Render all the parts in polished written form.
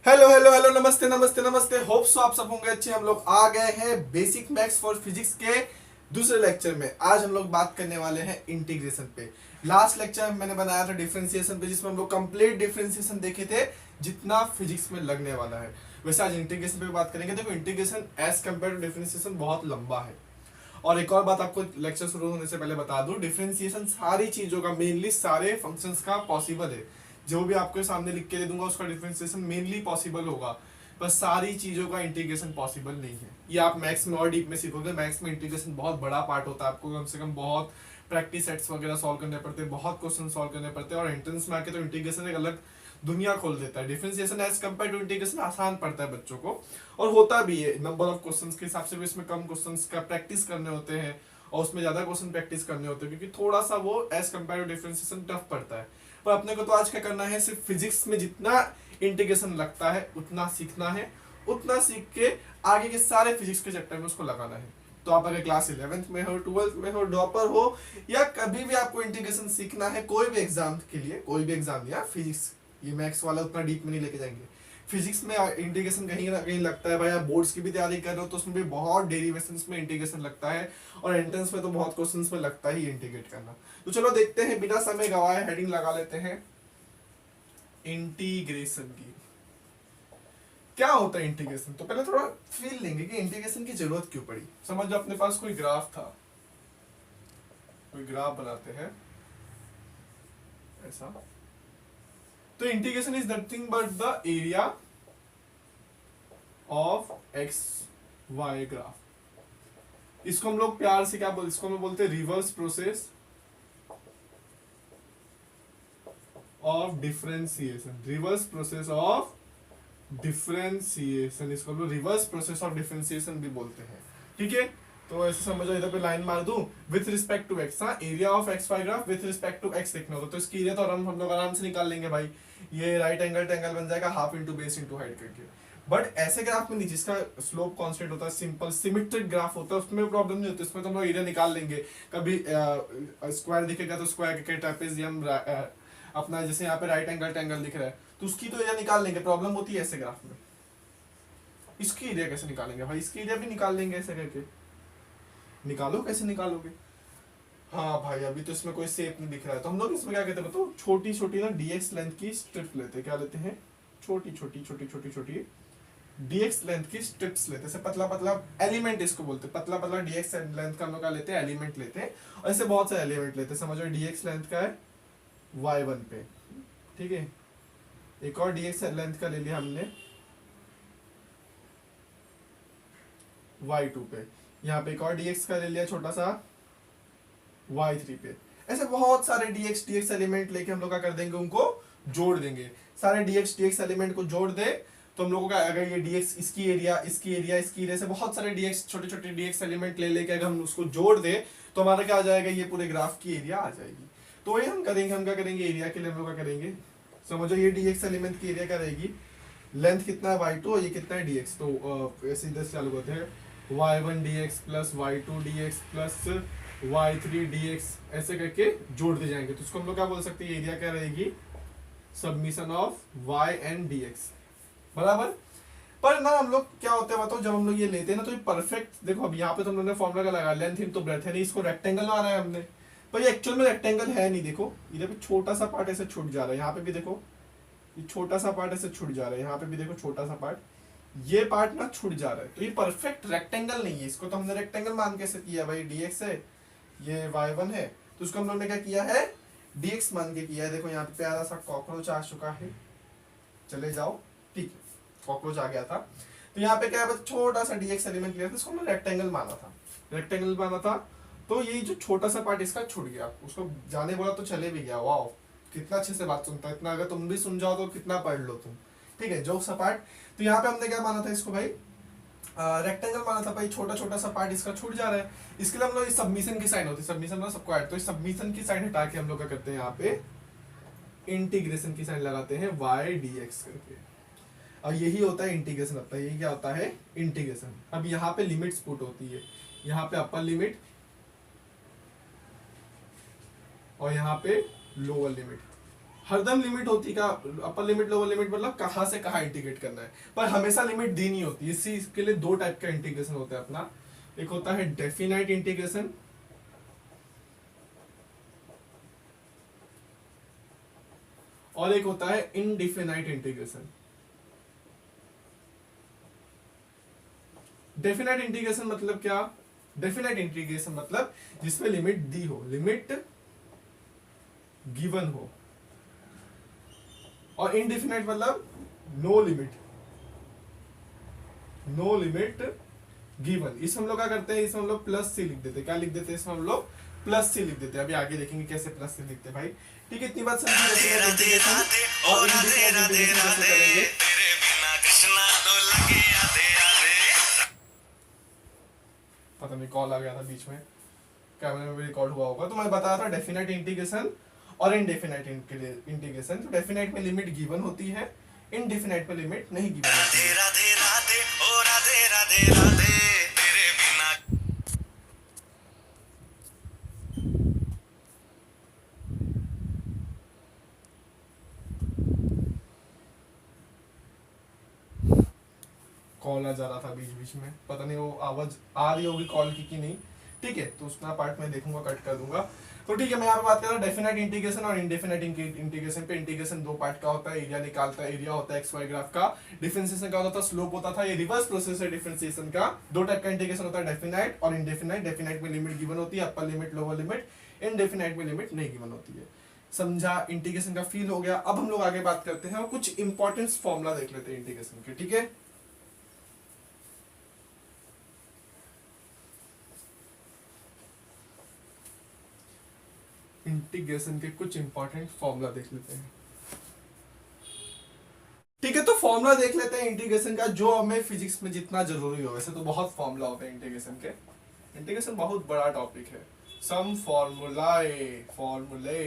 Hello hello hello, नमस्ते नमस्ते नमस्ते। होप सो आप सब होंगे अच्छे। हम लोग आ गए हैं बेसिक मैथ्स फॉर फिजिक्स के दूसरे लेक्चर में। आज हम लोग बात करने वाले हैं इंटीग्रेशन पे। लास्ट लेक्चर मैंने बनाया था डिफरेंशिएशन पे, जिसमें हम लोग कंप्लीट डिफरेंशिएशन देखे थे जितना फिजिक्स में लगने वाला है। वैसे आज इंटीग्रेशन पे बात करेंगे। देखो, integration as compare to differentiation बहुत लंबा है। और एक और बात आपको लेक्चर शुरू होने से पहले बता दूं, डिफरेंशिएशन सारी चीजों का, मेनली सारे फंक्शंस का पॉसिबल है। जो भी आपके सामने लिख के दे दूंगा उसका डिफरेंशिएशन मेनली पॉसिबल होगा, बस सारी चीजों का इंटीग्रेशन पॉसिबल नहीं है। ये आप मैथ्स में और डीप में सीखोगे। मैथ्स में इंटीग्रेशन बहुत बड़ा पार्ट होता है, आपको कम से कम बहुत प्रैक्टिस सेट्स वगैरह सॉल्व करने पड़ते हैं, बहुत क्वेश्चन सॉल्व करने पड़ते हैं। और एंट्रेंस में आके तो इंटीग्रेशन एक अलग दुनिया खोल देता है। Differentiation as compare to integration आसान पड़ता है बच्चों को, और होता भी है। नंबर ऑफ क्वेश्चंस के हिसाब से भी इसमें कम क्वेश्चंस का प्रैक्टिस करने होते हैं, और उसमें ज्यादा क्वेश्चन प्रैक्टिस करने होते हैं, क्योंकि थोड़ा सा वो as compare to differentiation tough पड़ता है। पर अपने को तो आज क्या करना है, सिर्फ फिजिक्स में जितना इंटीग्रेशन लगता है उतना सीखना है। उतना सीख के आगे के सारे फिजिक्स के चैप्टर में उसको लगाना है। तो आप अगर क्लास 11th में हो, 12th में हो, ड्रॉपर हो, या कभी भी आपको इंटीग्रेशन सीखना है कोई भी एग्जाम के लिए, कोई भी एग्जाम या फिजिक्स, ये मैथ्स वाला उतना डीप में नहीं लेके जाएंगे। फिजिक्स में इंटीग्रेशन कहीं ना कहीं लगता है भाई। आप बोर्ड्स की भी तैयारी कर रहे हो तो उसमें भी बहुत डेरिवेशंस में इंटीग्रेशन लगता है, और एंट्रेंस में तो बहुत क्वेश्चंस में लगता ही इंटीग्रेट करना। तो चलो देखते हैं, बिना समय गवाए हेडिंग लगा लेते हैं इंटीग्रेशन की। क्या होता है इंटीग्रेशन? तो पहले थोड़ा फील लेंगे कि इंटीग्रेशन की जरूरत क्यों पड़ी। समझ लो अपने पास कोई ग्राफ था, कोई ग्राफ बनाते हैं ऐसा। तो integration is nothing but the area of x y graph. इसको हम लोग प्यार से क्या बोलते, इसको हम बोलते हैं reverse process of differentiation. Reverse process of differentiation, इसको हम लोग रिवर्स प्रोसेस ऑफ डिफरेंशिएशन भी बोलते हैं। ठीक है, तो ऐसे समझो, इधर पे लाइन मार दूं विथ रिस्पेक्ट टू एक्स। हाँ, area of x y graph with respect to x लिखना होगा, तो इसकी एरिया तो हम लोग आराम से निकाल लेंगे भाई। ये राइट एंगल टेंगल बन जाएगा half into base into height करके। बट ऐसे ग्राफ में नहीं, जिसका स्लोप कांस्टेंट होता है, सिंपल सिमेट्रिक ग्राफ होता है, उसमें प्रॉब्लम नहीं होती। उसमें तो हम लोग एरिया निकाल लेंगे। कभी स्क्वायर दिखेगा तो स्क्वायर के ट्रेपेजियम, अपना जैसे यहाँ पे राइट एंगल टेंगल दिख रहा है तो उसकी तो एरिया निकाल लेंगे। प्रॉब्लम होती है ऐसे ग्राफ में, इसकी एरिया कैसे निकालेंगे भाई? इसकी एरिया भी निकाल लेंगे ऐसे करके। निकालो, कैसे निकालोगे? हाँ भाई, अभी तो इसमें कोई शेप नहीं दिख रहा है, तो हम लोग इसमें क्या कहते हैं बताओ, छोटी छोटी ना डीएक्स लेंथ की स्ट्रिप लेते हैं। क्या लेते हैं? छोटी छोटी छोटी छोटी छोटी डीएक्स लेंथ की स्ट्रिप्स लेते हैं। पतला पतला एलिमेंट इसको बोलते हैं। पतला पतला डीएक्स लेंथ का हम लोग क्या लेते हैं? एलिमेंट लेते हैं। और ऐसे बहुत सारे एलिमेंट लेते हैं। समझो डीएक्स लेंथ का है y1 पे, ठीक है। एक और डीएक्स लेंथ का ले लिया हमने y2 पे। यहाँ पे एक और dx का ले लिया छोटा सा y3 पे। ऐसे बहुत सारे dx एलिमेंट लेके हम लोग क्या कर देंगे, उनको जोड़ देंगे। सारे dx एलिमेंट को जोड़ दे तो हम लोगों का, अगर ये dx इसकी एरिया इसकी एरिया इसकी एरिया से बहुत सारे dx छोटे छोटे dx एलिमेंट ले लेके अगर हम उसको जोड़ दे तो हमारा क्या आ जाएगा, ये पूरे ग्राफ की एरिया आ जाएगी। तो वही हम करेंगे। हम क्या करेंगे, एरिया के लिए हम लोग क्या करेंगे, समझो ये dx एलिमेंट की एरिया क्या रहेगी, लेंथ कितना है y2 और ये कितना है dx। तो ऐसे इधर से चालू करते हैं, y1 dx plus y2 dx plus y3 dx, ऐसे करके जोड़ दिए जाएंगे। तो इसको हम लोग क्या बोल सकते हैं, एरिया क्या रहेगी, submission of y and dx बराबर। पर ना हम लोग क्या होता है बताओ, जब हम लोग ये लेते हैं ना तो ये परफेक्ट, देखो अब यहाँ पे तो हम लोगों ने फॉर्मूला का लगा, लेंथ इन तो ब्रेथ है नहीं, इसको रेक्टेंगल में आ रहा है हमने, पर ये एक्चुअल में रेक्टेंगल है नहीं। देखो इधर पे छोटा सा पार्ट ऐसे छूट जा रहा है, यहाँ पे भी देखो ये छोटा सा पार्ट ऐसे छूट जा रहा है, यहाँ पे भी देखो छोटा सा पार्ट, ये पार्ट ना छूट जा रहा है। तो ये परफेक्ट रेक्टेंगल नहीं है। इसको तो हमने रेक्टेंगल मान कैसे किया भाई, dx है, ये y1 है, तो उसको हम लोग ने क्या किया है, dx मान के किया है। देखो यहाँ पे प्यारा सा कॉकरोच आ चुका है, चले जाओ, ठीक है, कॉकरोच आ गया था। तो यहाँ पे क्या है, छोटा सा dx एलिमेंट लिया था, इसको हमने रेक्टेंगल माना था। रेक्टेंगल माना था तो ये जो छोटा सा पार्ट इसका छूट गया, उसको जाने बोला तो चले भी गया। वाह, कितना अच्छे से बात सुनता है, इतना अगर तुम भी सुन जाओ तो कितना पढ़ लो तुम, ठीक है, जो सा पार्ट। तो यहाँ पे हमने क्या माना था इसको भाई, रेक्टेंगल माना था भाई, छोटा छोटा सा पार्ट इसका छूट जा रहा है। इसके लिए हम लोग सबमिशन की साइन होती है, सबमिशन मतलब सबको ऐड, तो इस सबमिशन की साइन हटा के हम लोग क्या करते हैं, यहाँ पे इंटीग्रेशन की साइन लगाते हैं y dx करके। और यही होता है इंटीग्रेशन, होता है, यही क्या होता है इंटीग्रेशन। अब यहाँ पे लिमिट्स पुट होती है, यहाँ पे अपर लिमिट और यहाँ पे लोअर लिमिट। हरदम लिमिट होती का अपर लिमिट लोअर लिमिट मतलब कहाँ से कहाँ इंटीग्रेट करना है, पर हमेशा लिमिट दी नहीं होती। इसी के लिए दो टाइप का इंटीग्रेशन होता है अपना, एक होता है डेफिनाइट इंटीग्रेशन और एक होता है इनडिफिनाइट इंटीग्रेशन। डेफिनाइट इंटीग्रेशन मतलब क्या? डेफिनाइट इंटीग्रेशन मतलब जिसमें लिमिट दी हो, लिमिट गिवन हो, और इनडिफिनाइट मतलब no limit, no limit given. इसमें हम लोग क्या करते हैं, इसमें हम लोग प्लस सी लिख देते हैं। क्या लिख देते हैं इसमें हम लोग? प्लस सी लिख देते हैं। अभी आगे देखेंगे कैसे प्लस सी लिखते हैं भाई। ठीक है, इतनी बात समझिए डेफिनाइट इंटीग्रेशन और इनडिफिनाइट इंटीग्रेशन कैसे करेंगे। पता नहीं कॉल आ गया था बीच में, कैमरे में भी रिकॉर्ड हुआ होगा। तो मैं बताया था डेफिनाइट इंटीग्रेशन और इनडेफिनाइट इंटीग्रेशन। तो डेफिनाइट में लिमिट गिवन होती है, इनडेफिनाइट में लिमिट नहीं गिवन होती है। कॉल आ जा रहा था बीच बीच में, पता नहीं वो आवाज आ रही होगी कॉल की कि नहीं। ठीक है, तो उसका पार्ट मैं देखूंगा, कट कर दूंगा। तो ठीक है, मैं यहाँ पे बात कर रहा हूँ डेफिनाइट इंटीग्रेशन और इनडेफिनाइट इंटीग्रेशन पे। इंटीग्रेशन दो पार्ट का होता है, एरिया निकालता है, एरिया होता है एक्स वाई ग्राफ का, डिफरेंशिएशन का होता था स्लोप होता था। ये रिवर्स प्रोसेस है डिफरेंशिएशन का। दो टाइप का इंटीग्रेशन होता है, डेफिनाइट और इनडेफिनाइट। डेफिनाइट में लिमिट गिवन होती है, upper limit lower limit. Indefinite में लिमिट नहीं गिवन होती है। समझा? इंटीग्रेशन का फील हो गया। अब हम लोग आगे बात करते हैं और कुछ इंपॉर्टेंट फॉर्मूला देख लेते हैं इंटीग्रेशन के। ठीक है, इंटीग्रेशन के कुछ इंपॉर्टेंट फॉर्मूला देख लेते हैं। ठीक है, तो फॉर्मूला देख लेते हैं इंटीग्रेशन का, जो हमें फिजिक्स में जितना जरूरी हो। वैसे तो बहुत फॉर्मूला होते हैं इंटीग्रेशन के, इंटीग्रेशन बहुत बड़ा टॉपिक है। सम फॉर्मूले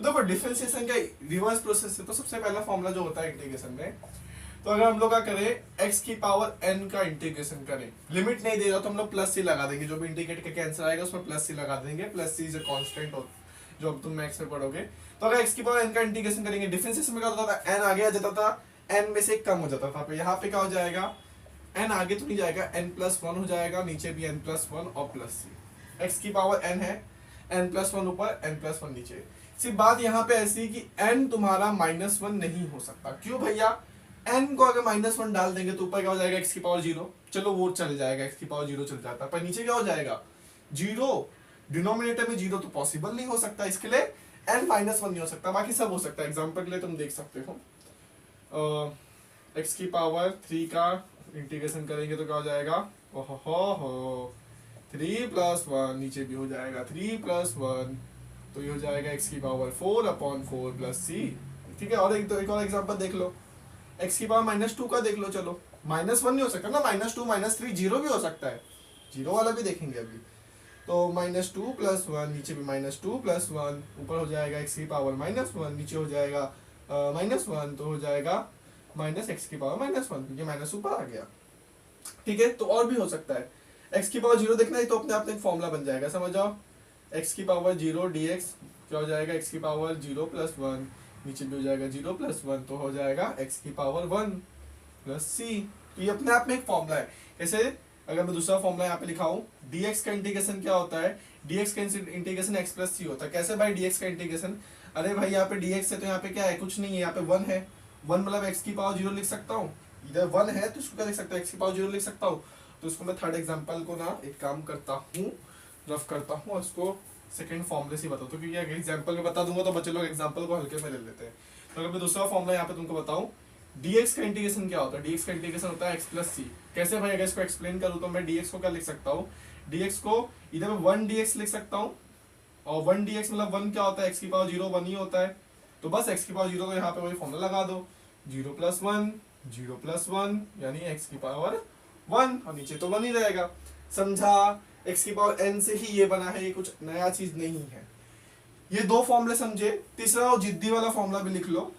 देखो, डिफरेंशिएशन का रिवर्स प्रोसेस है। तो सबसे पहला फॉर्मूला जो होता है इंटीग्रेशन में, तो अगर हम लोग क्या करें x की पावर n का इंटीग्रेशन करें, लिमिट नहीं दे रहा तो हम लोग प्लस सी लगा देंगे। जो भी इंटीग्रेट करके आंसर आएगा उसमें प्लस सी लगा देंगे। Plus C is a constant जो अब तुम मैथ्स में पढ़ोगे। तो अगर x की पावर n का इंटीग्रेशन करेंगे, डिफरेंशिएशन में क्या होता था, n आगे आ जाता था, n में से कम हो जाता था। यहाँ पे क्या हो जाएगा, n आगे तो नहीं जाएगा, n+1 हो जाएगा, नीचे भी n+1 और प्लस सी। x की पावर n है, n+1 ऊपर, n+1 नीचे। सिर्फ बात यहाँ पे ऐसी कि n तुम्हारा -1 नहीं हो सकता। क्यों भैया? n को अगर -1 डाल देंगे तो ऊपर क्या हो जाएगा, x की पावर 0। चलो वो चल जाएगा, x की पावर 0 चल जाता है, पर नीचे क्या हो जाएगा, 0। डिनोमिनेटर में 0 तो पॉसिबल नहीं हो सकता, इसके लिए n -1 नहीं हो सकता, बाकी सब हो सकता है। एग्जांपल के लिए तुम देख सकते हो, x की पावर 3 का इंटीग्रेशन करेंगे तो क्या हो जाएगा, ओहो 3+1, नीचे भी हो जाएगा 3+1, तो ये हो जाएगा x की पावर 4/4 प्लस c। ठीक है, और एक और एग्जांपल देख लो, x की पावर -2 का देख लो। चलो -1 नहीं हो सकता ना, -2 -3 0 भी हो सकता है, 0 वाला भी देखेंगे अभी। तो -2+1, नीचे भी -2+1, ऊपर हो जाएगा x की पावर -1, नीचे हो जाएगा -1, तो हो जाएगा -x की पावर -1, क्योंकि माइनस ऊपर आ गया। ठीक है, तो और भी हो सकता है। x की पावर 0 देखना है तो अपने आप एक फॉर्मूला बन जाएगा, समझ जाओ। x की पावर 0 dx क्या हो जाएगा, x की पावर 0+1, नीचे भी हो जाएगा 0+1, तो हो जाएगा x की पावर 1 प्लस c। तो ये अपने आप में एक फॉर्मूला है। कैसे? अगर मैं दूसरा फॉर्मूला यहाँ पे लिखाऊं, dx का इंटीग्रेशन क्या होता है, dx का इंटीग्रेशन x+c होता है। कैसे भाई dx का इंटीग्रेशन? अरे भाई यहाँ पे dx है तो यहाँ पे क्या है, कुछ नहीं है, यहाँ पे 1 है। 1 मतलब x की पावर 0 लिख सकता हूँ, इधर 1 है तो इसको क्या लिख सकता हूँ, x की पावर 0 लिख सकता हूँ। तो इसको मैं थर्ड एग्जाम्पल को ना एक काम करता हूँ, रफ करता हूँ और उसको सेकंड फॉर्मूले से बताता हूँ, क्योंकि अगर एग्जाम्पल में बता दूंगा तो बच्चे लोग एग्जाम्पल को हल्के में ले लेते हैं। तो अगर मैं दूसरा फॉर्मूला यहाँ पे तुमको बताऊँ, dx का इंटीग्रेशन क्या होता है, dx का इंटीग्रेशन होता है x+c। कैसे भाई? अगर इसको एक्सप्लेन करूँ तो मैं dx को क्या लिख सकता हूँ, dx को इधर मैं 1 dx लिख सकता हूँ, और 1 dx मतलब 1 क्या होता है, x की पावर 0 1 ही होता है। तो बस x की पावर 0 को यहाँ पे वही फॉर्मूला लगा दो, 0+1 0+1 यानी x की पावर 1, और नीचे तो 1 ही रहेगा। समझा? x की पावर n से ही ये बना है, ये कुछ नया चीज नहीं है। ये दो फॉर्मूले समझे। तीसरा और जिद्दी वाला फॉर्मूला भी लिख लो,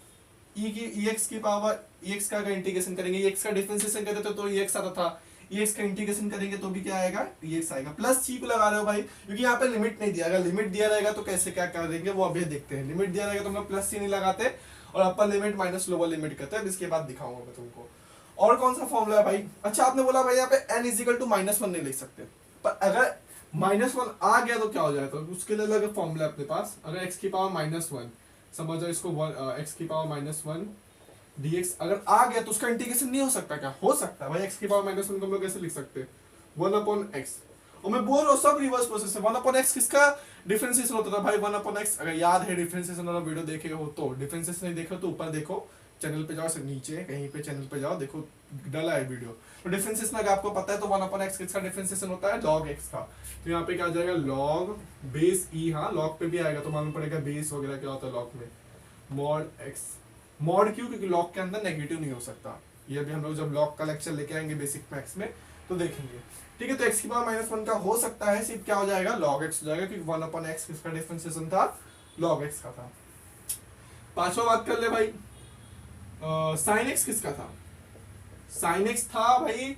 e की ex की पावर ex का अगर इंटीग्रेशन करेंगे, ex का डिफरेंशिएशन करते तो ex आता था, एक्स का इंटीग्रेशन करेंगे तो भी क्या आएगा, एक्स आएगा। प्लस सी को लगा रहे हो भाई, क्योंकि यहाँ पे लिमिट नहीं दिया, अगर लिमिट दिया रहेगा तो कैसे क्या कर देंगे वो अभी देखते हैं। लिमिट दिया रहेगा तो हम लोग प्लस सी नहीं लगाते और upper limit minus lower limit करते हैं, इसके बाद दिखाऊंगा मैं तुमको। और कौन सा फॉर्मूला है भाई, अच्छा आपने बोला भाई यहाँ पे n इजिकल टू -1 नहीं लिख सकते, पर अगर -1 आ गया तो क्या हो जाएगा, तो उसके लिए अलग फॉर्मूला है अपने पास। अगर x की पावर -1 समझो इसको, x की पावर -1 dx अगर आ गया तो उसका इंटीग्रेशन नहीं हो सकता क्या, हो सकता है भाई। x की पावर -1 को हम लोग कैसे लिख सकते हैं, 1/x। और मैं बोल रहा हूँ सब रिवर्स प्रोसेस है। 1/x किसका डिफरेंशिएशन होता था भाई, 1/x। अगर याद है डिफरेंशिएशन वाला वीडियो देखे हो तो, डिफरेंशिएशन नहीं देखे हो तो ऊपर देखो, चैनल पे जाओ, नीचे कहीं पे चैनल पे जाओ, देखो डला है वीडियो। तो डिफरेंशिएशन अगर आपको पता है तो 1/x किसका डिफरेंशिएशन होता है, log x का। तो यहाँ पे क्या आ जाएगा, log बेस e, हाँ log पे भी आएगा तो मालूम पड़ेगा बेस वगैरह क्या होता है log में, mod x। mod क्यों, क्योंकि log के अंदर नेगेटिव नहीं हो सकता, ये भी हम लोग जब log का लेक्चर लेके आएंगे बेसिक मैथ्स में तो देखेंगे। ठीक है, तो x की पावर -1 का हो सकता है सिर्फ क्या हो जाएगा, log x हो जाएगा, क्योंकि 1/x किसका डिफरेंशिएशन था, log x का था। पांचवा बात कर ले भाई, sin x किसका था, sin x था भाई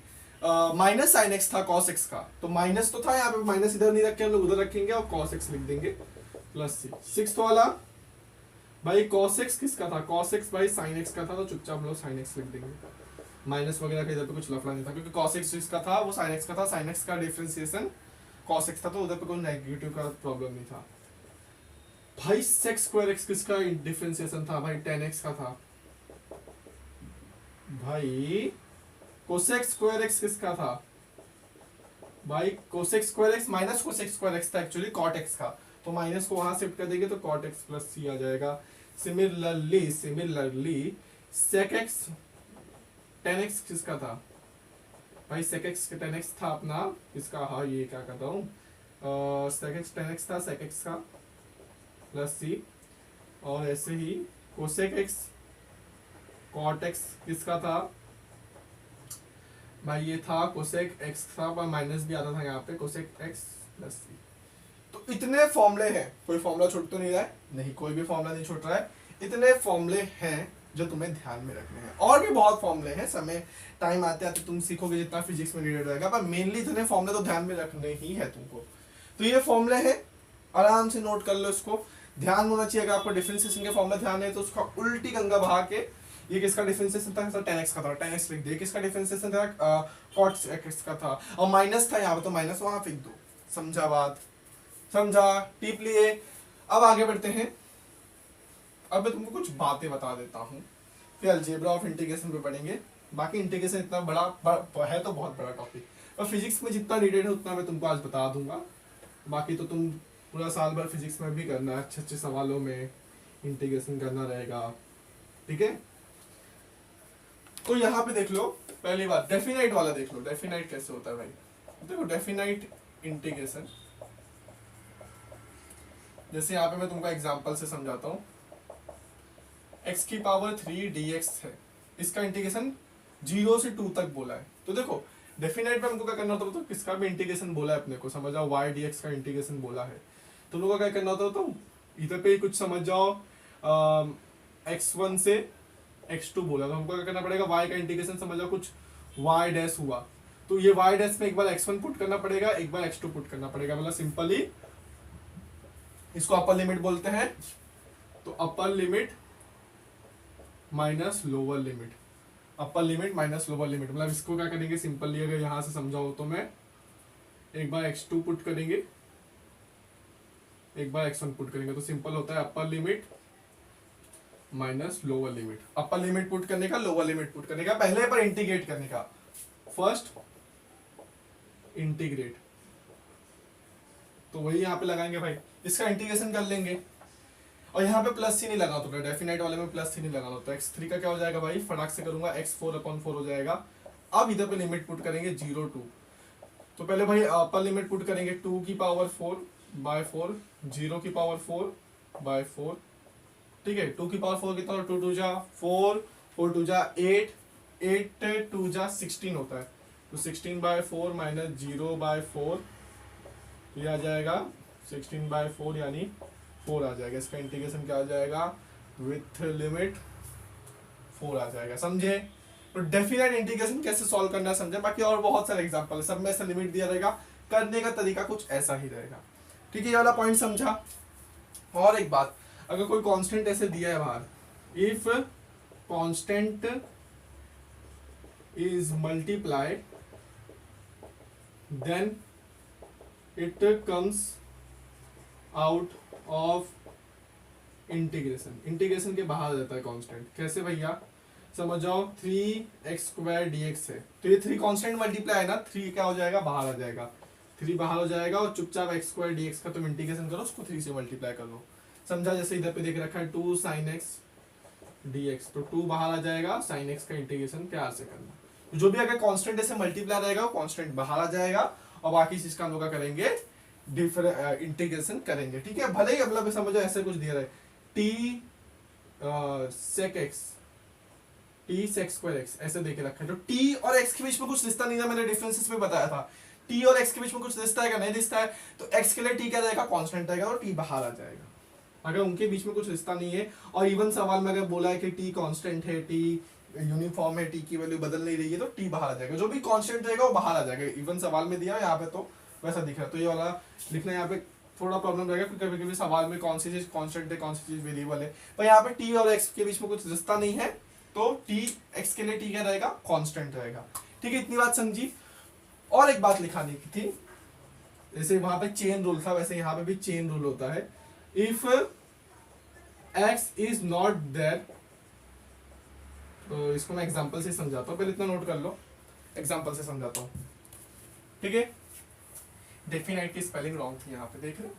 माइनस sin x था cos x का। तो माइनस तो था यहाँ पे, माइनस इधर नहीं रखेंगे हम लोग, उधर रखेंगे और cos x लिख देंगे प्लस सी। सिक्स्थ वाला भाई cos x किसका था, cos x भाई sin x का था, तो चुपचाप हम लोग sin x लिख देंगे, माइनस वगैरह का इधर पे कुछ लफड़ा नहीं था, क्योंकि cos x जिसका था वो sin x का था, sin x का डिफरेंशिएशन cos x था, तो उधर पे कोई नेगेटिव का प्रॉब्लम नहीं था। भाई sec स्क्वायर x किसका डिफरेंशिएशन था भाई, tan x का था। भाई कोसेक स्क्वायर एक्स किसका था भाई, cosec square x minus cosec square x था एक्चुअली कॉट एक्स का, तो माइनस को वहां शिफ्ट कर देंगे तो कॉट एक्स प्लस सी आ जाएगा। Similarly sec x tan x किसका था भाई, सेक एक्स टेन एक्स था अपना किसका, हाँ ये क्या कहता हूँ, सेक एक्स टेन एक्स था, सेक एक्स का प्लस सी। और ऐसे ही कोसेक एक्स कॉट एक्स किसका था भाई, ये था कोसेक एक्स था, पर माइनस भी आता था यहाँ पे, कोसेक एक्स प्लस सी। तो इतने फॉर्मूले हैं, कोई फॉर्मूला छूट तो नहीं रहा है, नहीं कोई भी फॉर्मूला नहीं छूट रहा है। इतने फॉर्मूले हैं जो तुम्हें ध्यान में रखने हैं, और भी बहुत फॉर्मूले हैं, समय टाइम आते आते तुम सीखोगे जितना फिजिक्स में रिलेटेड रहेगा, पर मेनली इतने फॉर्मूले तो ध्यान में रखने ही है तुमको। तो ये फॉर्मूले हैं, आराम से नोट कर लो इसको, ध्यान होना चाहिए। अगर आपको डिफरेंशिएशन के फॉर्मूले ध्यान है तो उसका उल्टी गंगा बहा के, ये किसका डिफरेंशिएशन था, tan x का था, tan x लिख दे, किसका डिफरेंशिएशन था, cot x का था, और माइनस था यहाँ पे तो माइनस वहां फेंक दो। समझा बात, समझा, टिप लिए। अब आगे बढ़ते हैं, अब मैं तुमको कुछ बातें बता देता हूँ, फिर अलजेब्रा ऑफ इंटीग्रेशन पे पढ़ेंगे। बाकी इंटीग्रेशन इतना बड़ा है तो बहुत बड़ा टॉपिक, और फिजिक्स में जितना नीडेड है उतना मैं तुमको आज बता दूंगा। बाकी तो तुम पूरा साल भर फिजिक्स में भी करना है, अच्छे अच्छे सवालों में इंटीग्रेशन करना रहेगा, ठीक है। तो यहाँ पे देख लो, पहली बात डेफिनाइट वाला देख लो, डेफिनाइट कैसे होता है भाई। देखो डेफिनाइट इंटीग्रेशन, जैसे यहाँ पे मैं तुमको एग्जांपल से समझाता हूँ। x की पावर 3 dx है, इसका इंटीग्रेशन 0 से 2 तक बोला है। तो देखो डेफिनाइट में हमको क्या करना होता है, तो किसका भी इंटीग्रेशन बोला है अपने को, समझ जाओ y dx का इंटीग्रेशन बोला है, तो लोगों का क्या करना होता है, तो इधर पे कुछ समझ जाओ, x1 से x2 बोला, तो हमको क्या करना पड़ेगा, y का इंटीग्रेशन समझ जाओ कुछ y डैश हुआ, तो ये y डैश में एक बार x1 पुट करना पड़ेगा, एक बार x2 पुट करना पड़ेगा, मतलब सिंपली इसको अपर लिमिट बोलते हैं। तो upper limit minus lower limit, upper limit minus lower limit, मतलब इसको क्या करेंगे सिंपली, अगर यहां से समझाओ तो मैं एक बार x2 पुट करेंगे, एक बार x1 पुट करेंगे, तो सिंपल होता है upper limit minus lower limit. Upper limit put करने का, लोअर लिमिट पुट करने का, पहले पर इंटीग्रेट करने का, फर्स्ट इंटीग्रेट, तो वही यहाँ पे लगाएंगे भाई, इसका इंटीग्रेशन कर लेंगे। और यहाँ पे प्लस सी नहीं लगा होता, डेफिनाइट वाले में प्लस सी नहीं लगा होता। x3 का क्या हो जाएगा भाई, फटाक से करूंगा, x4/4 हो जाएगा। अब इधर पे लिमिट पुट करेंगे 0 2, तो पहले भाई अपर लिमिट पुट करेंगे 2 की पावर 4/4, 0 की पावर 4/4, ठीक है। 2 की पावर 4 कितना, 2 2 जा 4, 4 2 जा 8, 8 2 जा 16 होता है, तो 16/4 माइनस 0/4, तो ये आ जाएगा 16/4 यानी 4 आ जाएगा। इसका इंटीग्रेशन क्या आ जाएगा, विथ लिमिट 4 आ जाएगा, समझे। तो डेफिनेट इंटीग्रेशन कैसे सॉल्व करना है समझे, बाकी और बहुत सारे एग्जांपल है, सब में ऐसा लिमिट दिया रहेगा, करने का तरीका कुछ ऐसा ही रहेगा। ठीक है, ये वाला पॉइंट समझा। और एक बात, अगर कोई कांस्टेंट ऐसे दिया है बाहर, if constant is multiplied then it comes out of integration, integration के बाहर जाता है कांस्टेंट। कैसे भैया, समझ जाओ 3x² dx है, तो ये 3 कांस्टेंट मल्टीप्लाई है ना, 3 क्या हो जाएगा, बाहर आ जाएगा, 3 बाहर हो जाएगा, और चुपचाप x² dx का तुम इंटीग्रेशन करो, उसको 3 से मल्टीप्लाई कर लो। समझा, जैसे इधर पे देख रखा है 2 sin x dx, तो 2 बाहर आ जाएगा, sin x का इंटीग्रेशन प्यार से करना। तो जो भी अगर कांस्टेंट ऐसे मल्टीप्लाई रहेगा वो कांस्टेंट बाहर आ जाएगा, और बाकी चीज का हम लोग करेंगे इंटीग्रेशन करेंगे। ठीक है, भले ही मतलब समझो ऐसे कुछ दिया रहे t sec x t sec² x ऐसे देके रखा है, तो t और x के बीच में कुछ रिश्ता नहीं था, मैंने डिफरेंसेस में बताया था, t और x के बीच में कुछ रिश्ता है क्या, नहीं रिश्ता है, तो x के लिए t क्या रहेगा, कांस्टेंट रहेगा, और t बाहर आ जाएगा। अगर उनके बीच में कुछ रिश्ता नहीं है, और इवन सवाल में अगर बोला है कि t कांस्टेंट है, t यूनिफॉर्म है, t की वैल्यू बदल नहीं रही है, तो t बाहर आ जाएगा, जो भी कांस्टेंट रहेगा वो बाहर आ जाएगा। इवन सवाल में दिया है यहाँ पे तो वैसा दिख रहा है, तो ये वाला लिखना यहाँ पे थोड़ा प्रॉब्लम रहेगा, क्योंकि कभी कभी सवाल में कौन सी चीज कांस्टेंट है, कौन सी चीज वेरिएबल है, पर यहाँ पे t और x के बीच में कुछ रिश्ता नहीं है, तो t x के लिए t क्या रहेगा, कांस्टेंट रहेगा। ठीक है, इतनी बात समझी। और एक बात लिखानी की थी, जैसे वहां पे चेन रूल था, वैसे यहाँ पे भी चेन रूल होता है। If x is not there, तो इसको मैं एग्जांपल से समझाता हूँ, पहले इतना नोट कर लो, एग्जांपल से समझाता हूँ। ठीक है, डेफिनेट की स्पेलिंग रॉन्ग थी यहाँ पे, देख रहे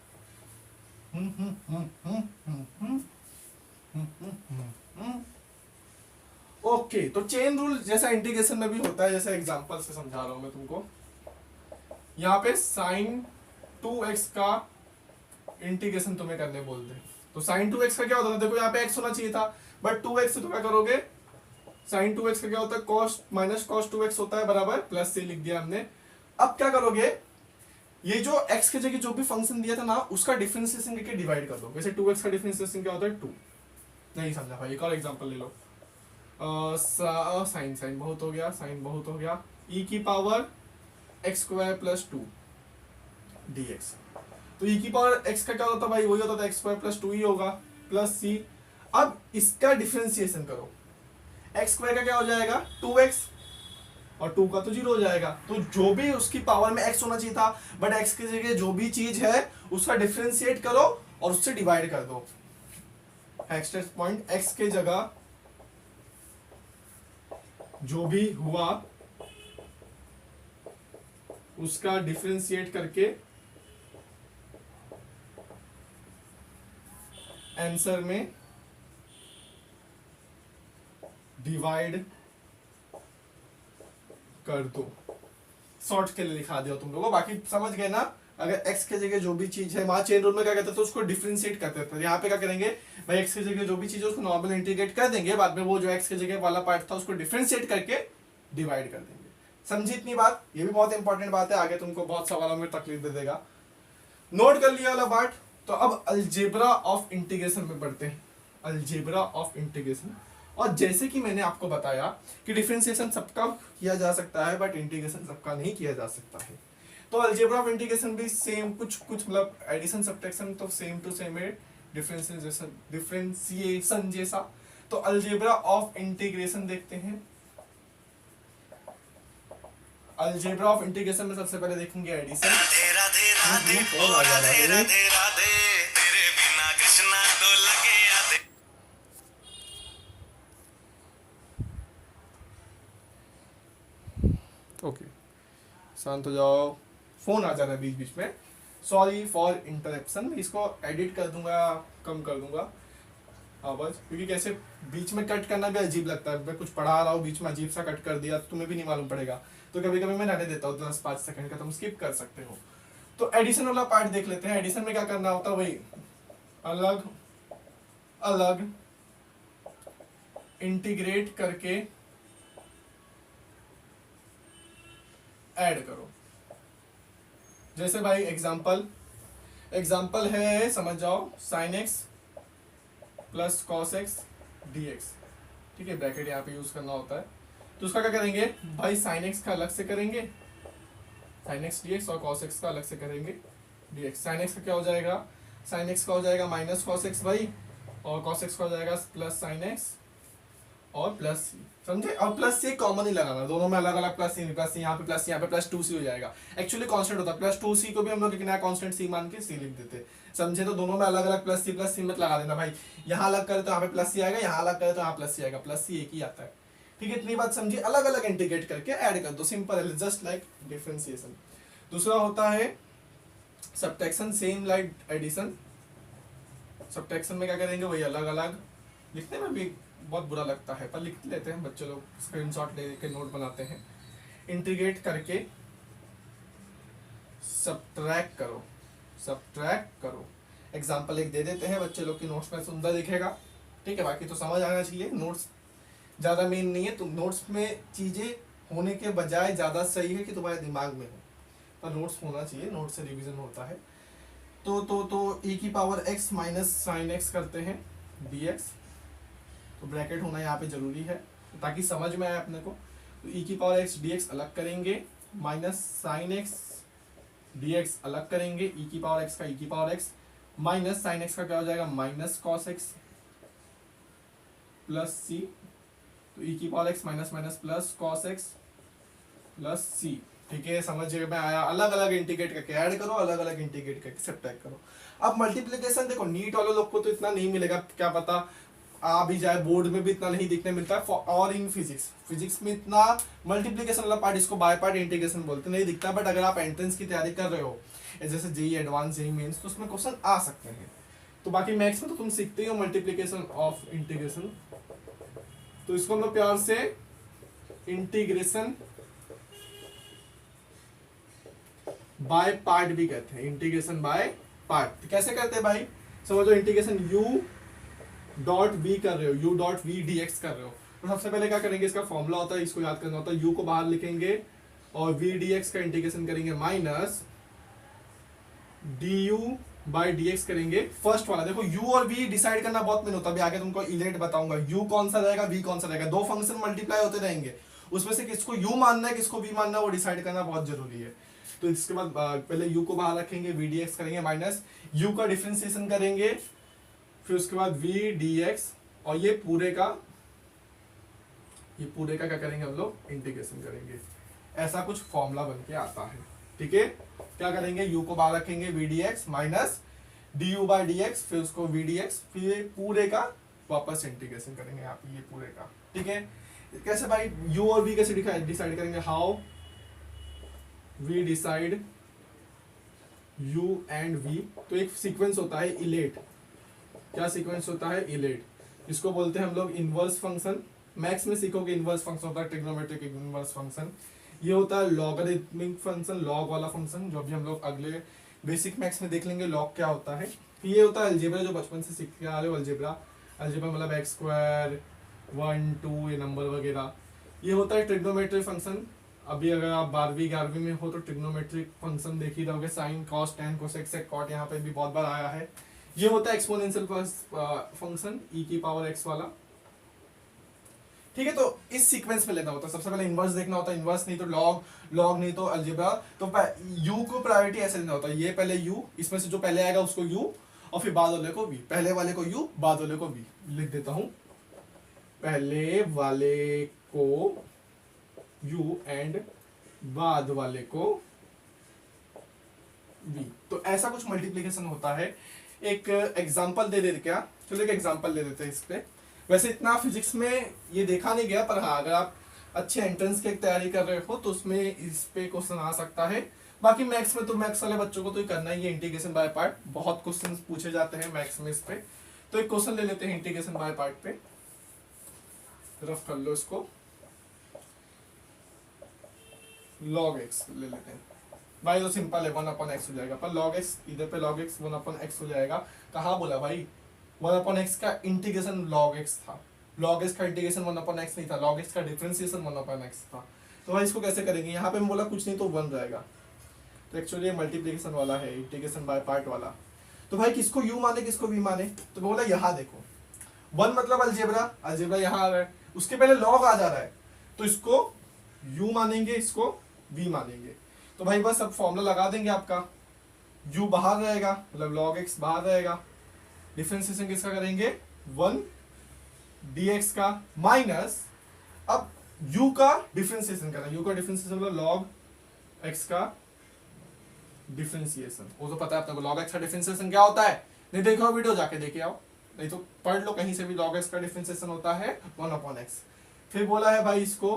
ओके। तो चेन रूल जैसा इंटीग्रेशन में भी होता है, जैसे एग्जांपल से समझा रहा हूं मैं तुमको। यहाँ पे sin 2x का इंटीग्रेशन तुम्हें करने बोल दे, तो sin 2x का क्या होता था, देखो यहाँ पे x होना चाहिए था, बट 2x से तो क्या करोगे, sin 2x का क्या होता है, cos माइनस cos 2x होता है, बराबर प्लस से लिख दिया हमने। अब क्या करोगे, ये जो x के जगह जो भी फंक्शन दिया था ना, उसका डिफरेंशिएशन करके डिवाइड कर दो। वैसे 2x का डिफरेंशिएशन क्या होता है, 2। नहीं समझा भाई, एक और एग्जांपल ले लो। साइन साइन बहुत हो गया, साइन बहुत हो गया, e की पावर x² प्लस 2 dx। तो e की पावर x का क्या होता भाई, वही होता था x² प्लस 2 ही होगा, प्लस c। अब इसका डिफरेंशिएशन करो, x² का क्या हो जाएगा 2x, और 2 का तो 0 हो जाएगा, तो जो भी उसकी पावर में x होना चाहिए था, बट x की जगह जो भी चीज है उसका डिफरेंशिएट करो और उससे डिवाइड कर दो। एक्स्ट्रा पॉइंट, x के जगह जो भी हुआ उसका डिफरेंशिएट करके आंसर में डिवाइड कर दो। शॉर्ट के लिए लिखा दिया तुम लोगों, बाकी समझ गए ना। अगर x के जगह जो भी चीज है, वहां चेन रूल में क्या कहते थे, उसको डिफरेंशिएट करते थे, यहाँ पे क्या करेंगे भाई, x की जगह जो भी चीज है उसको नॉर्मल इंटीग्रेट कर देंगे, बाद में वो जो x की जगह वाला पार्ट था उसको डिफरेंशिएट करके डिवाइड कर देंगे। समझी इतनी बात, ये भी बहुत इंपॉर्टेंट बात है, आगे तुमको बहुत सवालों में तकलीफ दे देगा। नोट कर लिया वाला पार्ट। तो अब अलजेब्रा ऑफ इंटीग्रेशन में बढ़ते हैं, अलजेब्रा ऑफ इंटीग्रेशन। और जैसे कि मैंने आपको बताया कि डिफरेंशिएशन सबका किया जा सकता है, बट इंटीग्रेशन सबका नहीं किया जा सकता है। तो अलजेब्रा ऑफ इंटीग्रेशन भी सेम, कुछ कुछ मतलब एडिशन सब्ट्रैक्शन तो सेम टू सेम है, डिफरेंशिएशन जैसा। तो अलजेब्रा ऑफ इंटीग्रेशन देखते हैं। अलजेब्रा ऑफ इंटीग्रेशन में सबसे पहले देखेंगे एडिशन। ओके, शांत हो जाओ, फोन आ जा रहा है बीच बीच में, सॉरी फॉर इंटरप्शन। इसको एडिट कर दूंगा, कम कर दूंगा आवाज, क्योंकि कैसे बीच में कट करना भी अजीब लगता है। मैं कुछ पढ़ा रहा हूँ, बीच में अजीब सा कट कर दिया तो तुम्हें भी नहीं मालूम पड़ेगा, तो कभी कभी मैं रहने देता हूँ 10-5 सेकंड का, तुम स्किप कर सकते हो। तो एडिशन वाला पार्ट देख लेते हैं। एडिशन में क्या करना होता है, वही अलग अलग इंटीग्रेट करके ऐड करो। जैसे भाई एग्जाम्पल है, समझ जाओ, sin x plus cos x dx। ठीक है, ब्रैकेट यहाँ पे यूज करना होता है। तो उसका क्या करेंगे भाई, साइन एक्स का अलग से करेंगे, साइन एक्स डी एक्स, और कॉस एक्स का अलग से करेंगे डी एक्स। साइन एक्स का क्या हो जाएगा, साइन एक्स का हो जाएगा माइनस कॉस एक्स भाई, और कॉस एक्स का हो जाएगा प्लस साइन एक्स और प्लस सी, समझे। और प्लस सी कॉमन ही लगाना, दोनों में अलग अलग प्लस सी, यहाँ पे प्लस, यहाँ पे प्लस 2c हो जाएगा। एक्चुअली कांस्टेंट होता है, प्लस 2c को भी हम लोग एक नया कांस्टेंट c मान के c लिख देते, समझे। तो दोनों में अलग अलग प्लस सी मत लगा देना भाई, यहाँ अलग करे तो यहाँ पे प्लस सी आएगा, यहाँ अलग करे तो यहाँ प्लस सी आएगा, प्लस सी एक ही आता है, ठीक है। इतनी बात समझिए, अलग अलग इंटीग्रेट करके ऐड कर दो, सिंपल है, जस्ट लाइक डिफरेंशिएशन। दूसरा होता है subtraction, same like addition. Subtraction में क्या करेंगे, वही अलग अलग, लिखने में भी बहुत बुरा लगता है पर लिख लेते हैं, बच्चे लोग स्क्रीनशॉट लेके नोट बनाते हैं। इंटीग्रेट करके सब्ट्रैक्ट करो, सब्ट्रैक्ट करो। एग्जाम्पल एक दे देते हैं, बच्चे लोग की नोट्स में सुंदर दिखेगा, ठीक है। बाकी तो समझ आना चाहिए, नोट्स ज़्यादा मेन नहीं है, तो नोट्स में चीज़ें होने के बजाय ज़्यादा सही है कि तुम्हारे दिमाग में हो, पर नोट्स होना चाहिए, नोट्स से रिवीजन होता है। तो e की power x minus sine x करते हैं dx, तो ब्रैकेट होना यहाँ पे जरूरी है ताकि समझ में आए अपने को। तो e की पावर x dx अलग करेंगे, माइनस साइन एक्स dx अलग करेंगे, e की पावर x का e की power x, minus sine X का क्या हो जाएगा, minus cos X plus C, तो e की power x minus minus plus cos X plus C, ठीक है। समझ में आया, अलग अलग इंटीग्रेट करके ऐड करो, अलग अलग इंटीग्रेट करके सब्ट्रैक्ट करो। अब मल्टीप्लिकेशन देखो, नीट वाले लोग को तो इतना नहीं मिलेगा, क्या पता आ भी जाए, बोर्ड में भी इतना नहीं दिखने मिलता है, और इन फिजिक्स में इतना मल्टीप्लिकेशन वाला पार्ट, इसको बाय पार्ट इंटीग्रेशन बोलते, नहीं दिखता। बट अगर आप एंट्रेंस की तैयारी कर रहे हो, जैसे जेई एडवांस, जेई मेंस, तो उसमें क्वेश्चन आ सकते हैं। तो बाकी मैथ्स में तो तुम सीखते हो मल्टीप्लिकेशन ऑफ इंटीग्रेशन, तो इसको हम लोग प्यार से इंटीग्रेशन बाय पार्ट भी कहते हैं, इंटीग्रेशन बाय पार्ट। कैसे करते हैं भाई, समझो इंटीग्रेशन u डॉट v कर रहे हो, u डॉट v dx कर रहे हो, तो सबसे पहले क्या करेंगे, इसका फॉर्मूला होता है, इसको याद करना होता है, u को बाहर लिखेंगे और v dx का इंटीग्रेशन करेंगे, माइनस du बाय dx करेंगे। फर्स्ट वाला देखो, u और v डिसाइड करना बहुत मेन होता है, अभी आगे तुमको इलेट बताऊंगा, u कौन सा रहेगा, v कौन सा रहेगा, दो फंक्शन मल्टीप्लाई होते रहेंगे, उसमें से किसको u मानना है किसको v मानना है, वो डिसाइड करना बहुत जरूरी है। तो इसके बाद पहले u को बाहर रखेंगे, v dx करेंगे, माइनस u का डिफरेंशिएशन करेंगे, फिर उसके बाद v dx, और ये पूरे का क्या करेंगे हम लोग, इंटीग्रेशन करेंगे। ऐसा कुछ फॉर्मूला बन के आता है, ठीक है। क्या करेंगे, u को बाहर रखेंगे, v dx minus du by dx, फिर उसको v dx, फिर पूरे का वापस इंटीग्रेशन करेंगे यहाँ पे, ये पूरे का, ठीक है। कैसे भाई, u और v कैसे डिसाइड करेंगे, how we decide u and v, तो एक सीक्वेंस होता है इलेट, क्या सीक्वेंस होता है, इलेट, इसको बोलते हैं हम लोग इनवर्स फंक्शन। मैथ्स में सीखोगे इनवर्स फंक्शन होता है ट्रिग्नोमेट्रिक इनवर्स फंक्शन, ये होता है लॉगरिथमिक फंक्शन, लॉग वाला फंक्शन, जो भी हम लोग अगले बेसिक मैथ्स में देख लेंगे लॉग क्या होता है। ये होता है अलजेब्रा, जो बचपन से सीख के आ रहे हो, अलजेब्रा मतलब एक्स स्क्वायर 1 2 ये नंबर वगैरह। ये होता है ट्रिग्नोमेट्रिक फंक्शन, अभी अगर आप 12वीं 11वीं में हो तो ट्रिग्नोमेट्रिक फंक्शन देख ही रहोगे, sin cos tan cosec sec cot, यहाँ पे भी बहुत बार आया है। ये होता है एक्सपोनेंशियल फंक्शन, e की पावर x वाला, ठीक है। तो इस सीक्वेंस में लेना होता है, सबसे पहले इनवर्स देखना होता है, इनवर्स नहीं तो लॉग, लॉग नहीं तो अलजेब्रा। तो u को प्रायोरिटी ऐसे लेना होता है, ये पहले u, इसमें से जो पहले आएगा उसको u, और फिर बाद वाले को v, पहले वाले को u, बाद वाले को v, लिख देता हूं, पहले वाले को u एंड बाद वाले को v। तो ऐसा कुछ मल्टीप्लिकेशन होता है। एक एग्जांपल दे देते क्या, चलो एक एग्जांपल दे देते हैं इस पे। वैसे इतना फिजिक्स में ये देखा नहीं गया, पर हाँ अगर आप अच्छे एंट्रेंस की तैयारी कर रहे हो तो उसमें इस पे क्वेश्चन आ सकता है। बाकी मैथ्स में तो मैथ्स वाले बच्चों को तो करना ही है इंटीग्रेशन बाय पार्ट, बहुत क्वेश्चन पूछे जाते हैं मैथ्स में इस पे। तो एक क्वेश्चन ले लेते हैं इंटीग्रेशन बाय पार्ट पे, रफ कर लो इसको, log x ले लेते हैं भाई, तो सिंपल है 1/x हो जाएगा, पर log x इधर पे log x 1/x हो जाएगा। कहाँ बोला भाई, 1/x का इंटीग्रेशन log x था, log x का इंटीग्रेशन 1/x नहीं था, log x का डिफरेंशिएशन 1/x था। तो भाई इसको कैसे करेंगे, यहाँ पे मैं बोला कुछ नहीं तो 1 रहेगा, तो एक्चुअली ये मल्टीप्लिकेशन वाला है, इंटीग्रेशन बाय पार्ट वाला। तो भाई किसको u माने किसको v माने, तो बोला यहाँ देखो 1 मतलब अलजेब्रा, अलजेब्रा यहाँ आ रहा है, उसके पहले log आ जा रहा है, तो इसको u मानेंगे, इसको v मानेंगे। तो भाई बस अब फॉर्मूला लगा देंगे आपका, u बाहर रहेगा मतलब log x बाहर रहेगा, डिफरेंशिएशन किसका करेंगे 1 dx का माइनस, अब u का डिफरेंशिएशन करना, u का डिफरेंशिएशन मतलब log x का डिफरेंशिएशन, वो तो पता है आपको log x का डिफरेंशिएशन क्या होता है, नहीं देखो वीडियो जाके देखे आओ, नहीं तो पढ़ लो कहीं से भी, log x का डिफरेंशिएशन होता है 1/x। फिर बोला है भाई इसको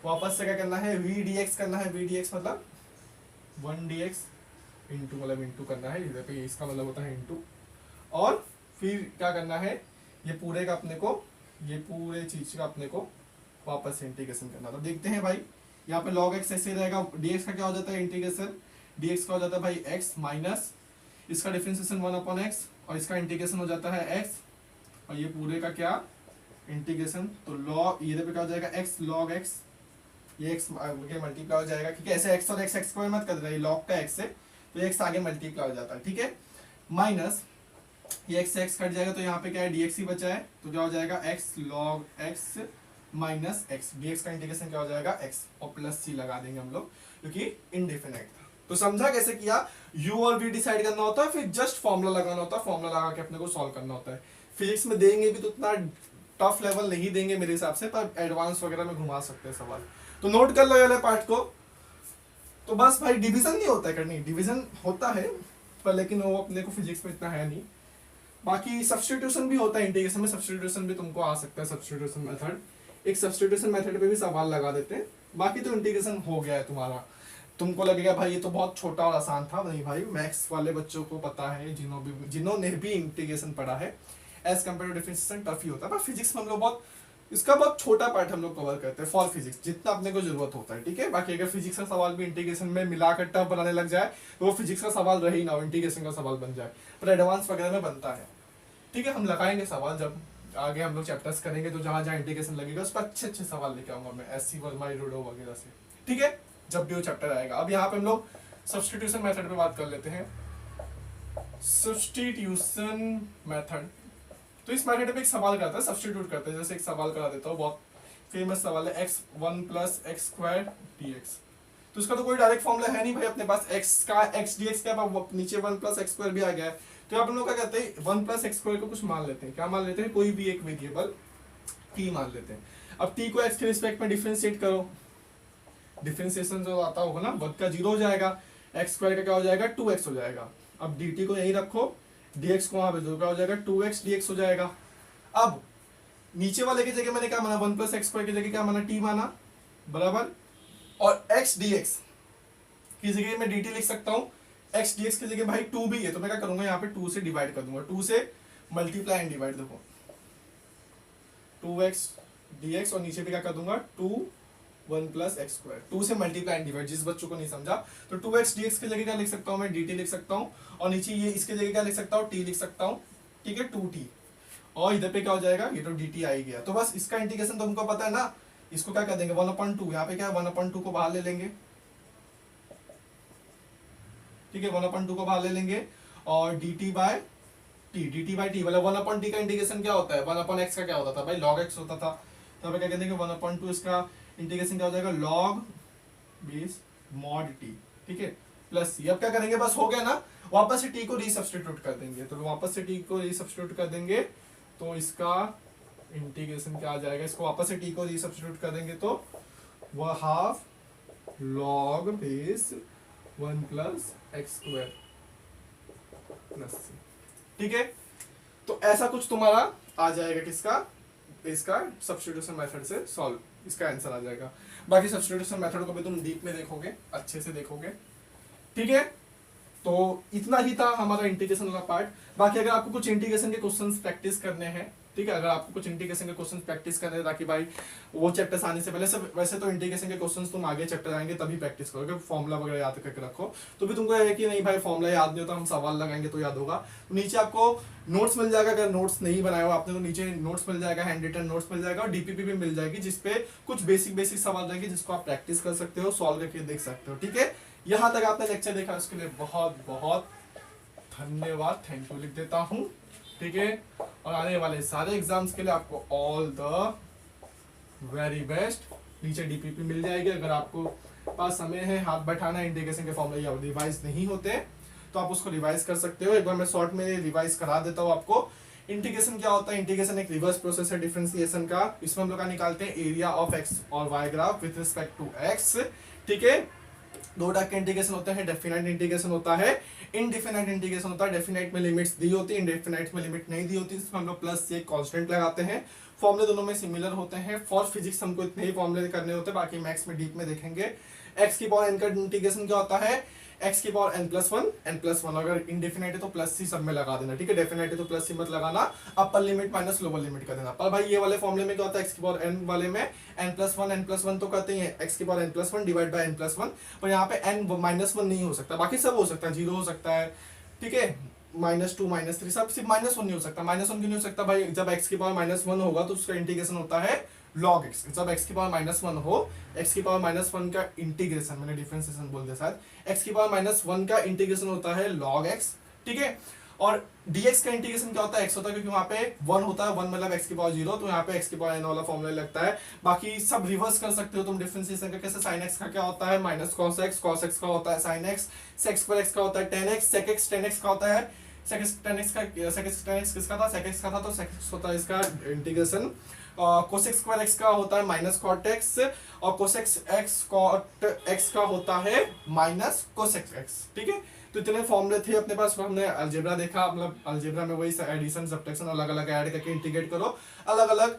वापस से क्या करना है v dx करना है, v dx मतलब 1 dx इंटू मतलब इंटू करना है, इधर पे इसका मतलब होता है इंटू, और फिर क्या करना है ये पूरे का अपने को, ये पूरे चीज का अपने को वापस से इंटीग्रेशन करना। तो देखते हैं भाई यहाँ पे log x ऐसे रहेगा, dx का क्या हो जाता है इंटीग्रेशन, dx का हो जाता है भाई x माइनस इसका डिफरेंशिएशन 1/x और इसका इंटीग्रेशन हो जाता है x, और ये पूरे का क्या इंटीग्रेशन, तो log ये पे क्या हो जाएगा x log x, ये x आगे मल्टीप्लाई हो जाएगा क्योंकि ऐसे x और x स्क्वायर मत कर देना, ये log का x है तो x आगे मल्टीप्लाई हो जाता है, ठीक है, माइनस ये x से x कट जाएगा तो यहाँ पे क्या है dx ही बचा है, तो क्या हो जाएगा x log x minus x, dx का इंटीग्रेशन क्या हो जाएगा x और प्लस c लगा देंगे हम लोग क्योंकि इनडेफिनेट था। तो समझा कैसे किया, u और v डिसाइड करना होता है, फिर जस्ट फॉर्मूला लगाना होता है, फॉर्मूला लगा के अपने को सॉल्व करना होता है। फिजिक्स में देंगे भी तो उतना टफ लेवल नहीं देंगे मेरे हिसाब से, पर एडवांस वगैरह में घुमा सकते हैं सवाल, तो नोट कर लो ये वाले पार्ट को। तो बस भाई डिवीजन नहीं होता है करनी, डिवीजन होता है पर लेकिन वो अपने को फिजिक्स में इतना है नहीं। बाकी सब्स्टिट्यूशन भी होता है इंटीग्रेशन में, सब्स्टिट्यूशन भी तुमको आ सकता है, सब्स्टिट्यूशन मेथड, एक सब्स्टिट्यूशन मेथड पे भी सवाल लगा देते हैं। बाकी तो इंटीग्रेशन हो गया है तुम्हारा, तुमको लगेगा भाई ये तो बहुत छोटा और आसान था, नहीं भाई मैथ्स वाले बच्चों को पता है, जिन्होंने भी इंटीग्रेशन पढ़ा है, as compare to differentiation tough ही होता है, पर फिजिक्स में हम लोग बहुत इसका बहुत छोटा पार्ट हम लोग कवर करते हैं फॉर फिजिक्स, जितना अपने को जरूरत होता है, ठीक है। बाकी अगर फिजिक्स का सवाल भी इंटीग्रेशन में मिलाकर टफ बनाने लग जाए तो वो फिजिक्स का सवाल रहे ही ना हो, इंटीग्रेशन का सवाल बन जाए, पर एडवांस वगैरह में बनता है, ठीक है। हम लगाएंगे सवाल जब आगे हम लोग चैप्टर्स करेंगे, तो जहां जहां इंटीग्रेशन लगेगा उस पर अच्छे अच्छे सवाल लेके आऊंगा मैं, एससी वर्मा रोडो वगैरह से, ठीक है, जब भी वो चैप्टर आएगा। अब यहाँ पे हम लोग सब्स्टिट्यूशन मेथड पे बात कर लेते हैं। सब्स्टिट्यूशन मेथड, तो इस मेथड पे एक सवाल करता है, सब्स्टिट्यूट करते हैं, जैसे एक सवाल करा देता हूँ, बहुत फेमस सवाल है x1 + x² dx। तो इसका तो कोई डायरेक्ट फॉर्मूला है नहीं भाई अपने पास, x का x dx का नीचे 1 + x² भी आ गया है, तो आप लोग क्या कहते हैं 1 + x² को कुछ मान लेते हैं, क्या मान लेते हैं, कोई भी एक वेरिएबल t मान लेते हैं। अब t को x के रिस्पेक्ट में डिफरेंशिएट करो, डिफरेंशिएशन जो आता होगा ना 1 का 0 हो जाएगा, x² का क्या हो जाएगा 2x हो जाएगा। अब dt को यही रखो, dx को वहां पे क्या हो जाएगा 2x dx हो जाएगा। अब नीचे वाले की जगह मैंने क्या माना 1 + x² की जगह क्या माना t माना, बराबर, और x dx की जगह मैं dt लिख सकता हूँ, x dx की जगह भाई 2 भी है तो मैं क्या करूंगा यहाँ पे 2 से डिवाइड कर दूंगा, 2 से मल्टीप्लाई एंड डिवाइड, देखो 2x dx और नीचे पे क्या कर दूंगा 2 1 + x², 2 से मल्टीप्लाई एंड डिवाइड, जिस बच्चों को नहीं समझा तो 2x dx की जगह क्या लिख सकता हूँ मैं dt लिख सकता हूँ, और नीचे ये इसके जगह क्या लिख सकता हूँ t लिख सकता हूँ, ठीक है 2t, और इधर पे क्या हो जाएगा ये तो dt आ ही गया। तो बस इसका इंटीग्रेशन तो तुमको पता है ना, इसको क्या कर देंगे 1/2, यहाँ पे क्या है 1/2 को बाहर ले लेंगे, ठीक है 1/2 को बाहर ले लेंगे, और dt/t मतलब 1/t का इंटीग्रेशन क्या होता है 1/x का क्या होता था भाई log x होता था, तो अब क्या कर देंगे 1/2 इसका इंटीग्रेशन क्या हो जाएगा log बेस mod t, ठीक है, प्लस c। अब क्या करेंगे बस हो गया ना, वापस से t को रीसब्स्टिट्यूट कर देंगे, तो वापस से t को रीसब्स्टिट्यूट कर देंगे तो इसका इंटीग्रेशन क्या आ जाएगा, इसको वापस से t को रीसब्स्टिट्यूट कर देंगे तो वह half log base 1 + x² plus c, ठीक है। तो ऐसा कुछ तुम्हारा आ जाएगा किसका, इसका सब्स्टिट्यूशन मेथड से सॉल्व, इसका आंसर आ जाएगा। बाकी सब्स्टिट्यूशन मेथड को भी तुम डीप में देखोगे, अच्छे से देखोगे, ठीक है। तो इतना ही था हमारा इंटीग्रेशन वाला पार्ट। बाकी अगर आपको कुछ इंटीग्रेशन के क्वेश्चंस प्रैक्टिस करने हैं, ठीक है, अगर आपको कुछ इंटीग्रेशन के क्वेश्चंस प्रैक्टिस करने हैं ताकि भाई वो चैप्टर्स आने से पहले से, वैसे तो इंटीग्रेशन के क्वेश्चंस तुम आगे चैप्टर आएंगे तभी प्रैक्टिस करोगे, फॉर्मूला वगैरह याद करके रखो, तो भी तुमको है कि नहीं भाई फॉर्मूला याद नहीं होता, हम सवाल लगाएंगे तो याद होगा। तो नीचे आपको नोट्स मिल जाएगा, अगर नोट्स नहीं बनाया हुआ आपने तो नीचे नोट्स मिल जाएगा, हैंड रिटन नोट्स मिल जाएगा, और डीपीपी भी मिल जाएगी जिसपे कुछ बेसिक सवाल रहेंगे जिसको आप प्रैक्टिस कर सकते हो, सॉल्व करके देख सकते हो, ठीक है। यहाँ तक आपने लेक्चर देखा उसके लिए बहुत बहुत धन्यवाद, थैंक यू लिख देता हूँ, ठीक है। और आने वाले सारे एग्जाम्स के लिए आपको ऑल द वेरी बेस्ट। नीचे डीपीपी मिल जाएगी। अगर आपको पास समय है हाथ बैठाना, इंटीग्रेशन के फॉर्मूले या रिवाइज नहीं होते तो आप उसको रिवाइज कर सकते हो। एक बार मैं शॉर्ट में रिवाइज करा देता हूँ आपको। इंटीग्रेशन क्या होता है? इंटीग्रेशन एक रिवर्स प्रोसेस है डिफरेंशिएशन का। इसमें हम लोग का निकालते हैं एरिया ऑफ एक्स और Y graph with respect to X. ठीक है, दो टाइप के इंटीग्रेशन होते हैं, डेफिनाइट इंटीग्रेशन होता है, इनडेफिनाइट इंटीग्रेशन होता है। डेफिनाइट में लिमिट्स दी होती है, इनडेफिनाइट में लिमिट नहीं दी होती। इसमें हम लोग प्लस से कांस्टेंट लगाते हैं। फॉर्मूले दोनों में सिमिलर होते हैं। फॉर फिजिक्स हमको इतने ही फॉर्मूले करने होते हैं, बाकी मैथ्स में डीप में देखेंगे। एक्स की पावर एन का इंटीग्रेशन क्या होता है? एक्स की पावर n+1 अगर इनडेफिनाइट है तो प्लस सी सब में लगा देना। ठीक है, डेफिनाइट है तो प्लस सी मत लगाना, upper limit minus lower limit कर देना। पर भाई ये वाले फॉर्मूले में क्या होता है? एक्स की पावर n वाले में n+1 तो कहते हैं एक्स की power n+1 divide by n+1, पर यहाँ पे n-1 नहीं हो सकता, बाकी सब हो सकता है, 0 हो सकता है। ठीक है, -2 -3 सब, सिर्फ -1 नहीं हो सकता। -1 क्यों नहीं हो सकता भाई? जब x की पावर -1 होगा तो उसका इंटीग्रेशन होता है log x। जब x की पावर -1 हो, x की पावर -1 का इंटीग्रेशन, मैंने डिफरेंशिएशन बोल दिया शायद, x की पावर -1 का इंटीग्रेशन होता है log x। ठीक है, और dx का इंटीग्रेशन क्या होता है? x होता है, क्योंकि वहां पे 1 होता है, 1 मतलब x की पावर 0, तो यहाँ पे x की पावर n वाला फॉर्मूला लगता है। बाकी सब रिवर्स कर सकते हो तुम डिफरेंशिएशन का। कैसे? sin x का क्या होता है? -cos x, cos x का होता है sin x, sec square x का होता है tan x, sec x tan x का होता है sec x tan x किसका था? sec x का था, तो sec x होता है इसका इंटीग्रेशन। cosec स्क्वायर x का होता है माइनस cot x, और cosec x cot x का होता है माइनस cosec x। ठीक है, तो इतने फॉर्मूले थे अपने पास। हमने अलजेब्रा देखा, मतलब अलजेब्रा में वही एडिशन सब्ट्रैक्शन अलग अलग ऐड करके इंटीग्रेट करो, अलग अलग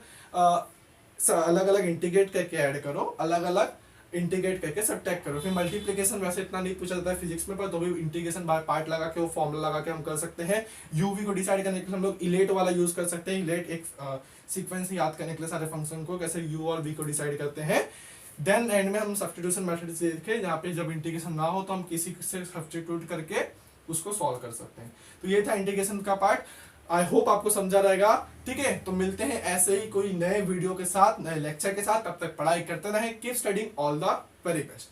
इंटीग्रेट करके ऐड करो, अलग अलग इंटीग्रेट करके सब्ट्रैक्ट करो। फिर मल्टीप्लिकेशन वैसे इतना नहीं पूछा जाता है फिजिक्स में, पर तो भी इंटीग्रेशन बाय पार्ट लगा के वो फॉर्मूला लगा के हम कर सकते हैं। यूवी को डिसाइड करने के लिए हम लोग इलेट वाला यूज कर सकते हैं। इलेट एक सीक्वेंस याद करने के लिए सारे फंक्शन को, कैसे यू और वी को डिसाइड करते हैं। देन एंड में हम सब्स्टिट्यूशन मेथड से देखे, जहाँ पे जब इंटीग्रेशन ना हो तो हम किसी से सब्स्टिट्यूट करके उसको सॉल्व कर सकते हैं। तो ये था इंटीग्रेशन का पार्ट। आई होप आपको समझा रहेगा। ठीक है, तो मिलते हैं ऐसे ही कोई नए वीडियो के साथ, नए लेक्चर के साथ। तब तक पढ़ाई करते रहें। Keep studying. All the very best.